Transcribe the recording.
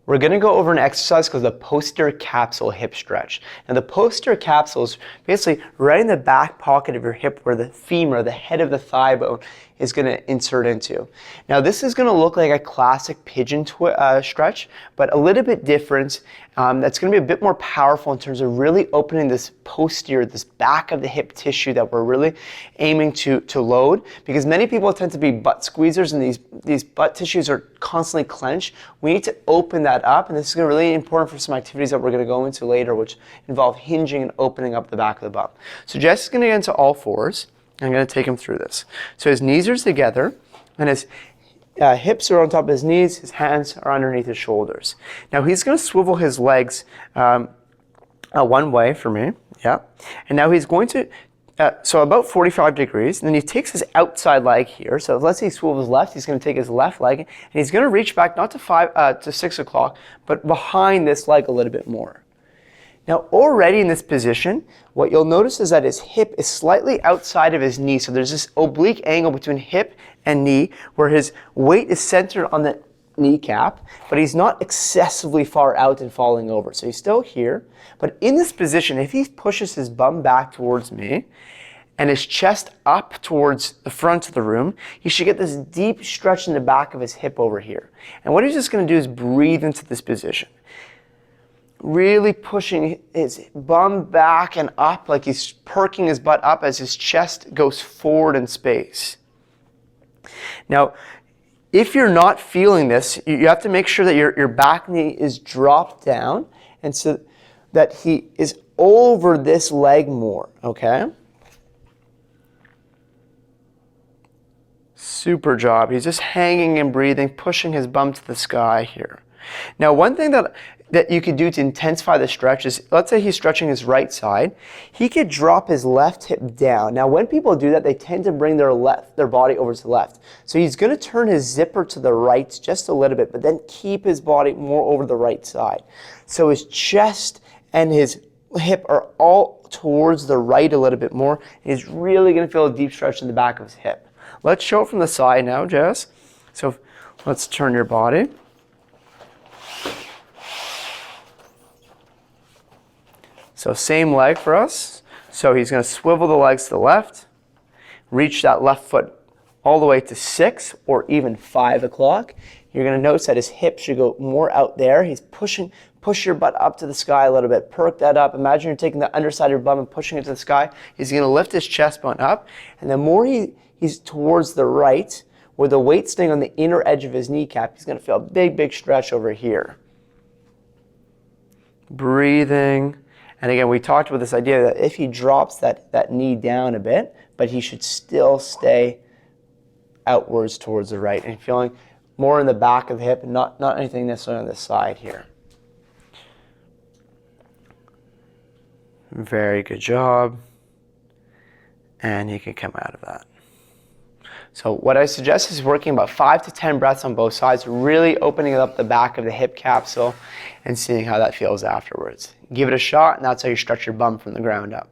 we're going to go over an exercise called the posterior capsule hip stretch. Now the posterior capsule is basically right in the back pocket of your hip where the femur, the head of the thigh bone, is going to insert into. Now this is going to look like a classic pigeon stretch, but a little bit different. That's going to be a bit more powerful in terms of really opening this posterior, this back of the hip tissue that we're really aiming to load, because many people tend to be butt squeezers and these butt tissues are constantly clenched. We need to open that up, and this is going to be really important for some activities that we're going to go into later, which involve hinging and opening up the back of the bum. So Jess is going to get into all fours. I'm going to take him through this. So his knees are together, and his hips are on top of his knees, his hands are underneath his shoulders. Now he's going to swivel his legs one way for me, yeah. And now he's going to, so about 45 degrees, and then he takes his outside leg here. So let's say he swivels left, he's going to take his left leg, and he's going to reach back not to 6 o'clock, but behind this leg a little bit more. Now already in this position, what you'll notice is that his hip is slightly outside of his knee. So there's this oblique angle between hip and knee where his weight is centered on the kneecap, but he's not excessively far out and falling over. So he's still here, but in this position, if he pushes his bum back towards me and his chest up towards the front of the room, he should get this deep stretch in the back of his hip over here. And what he's just going to do is breathe into this position. Really pushing his bum back and up, like he's perking his butt up as his chest goes forward in space. Now, if you're not feeling this, you have to make sure that your back knee is dropped down, and so that he is over this leg more, okay? Super job. He's just hanging and breathing, pushing his bum to the sky here. Now, one thing that you could do to intensify the stretch is, let's say he's stretching his right side, he could drop his left hip down. Now when people do that, they tend to bring their body over to the left. So he's going to turn his zipper to the right just a little bit, but then keep his body more over the right side. So his chest and his hip are all towards the right a little bit more. He's really going to feel a deep stretch in the back of his hip. Let's show it from the side now, Jess. So let's turn your body. So same leg for us. So he's going to swivel the legs to the left, reach that left foot all the way to 6 or even 5 o'clock. You're going to notice that his hip should go more out there. He's push your butt up to the sky a little bit. Perk that up. Imagine you're taking the underside of your bum and pushing it to the sky. He's going to lift his chest bone up. And the more he's towards the right, where the weight's staying on the inner edge of his kneecap, he's going to feel a big, big stretch over here. Breathing. And again, we talked about this idea that if he drops that knee down a bit, but he should still stay outwards towards the right and feeling more in the back of the hip, not anything necessarily on this side here. Very good job. And you can come out of that. So what I suggest is working about 5 to 10 breaths on both sides, really opening up the back of the hip capsule and seeing how that feels afterwards. Give it a shot, and that's how you stretch your bum from the ground up.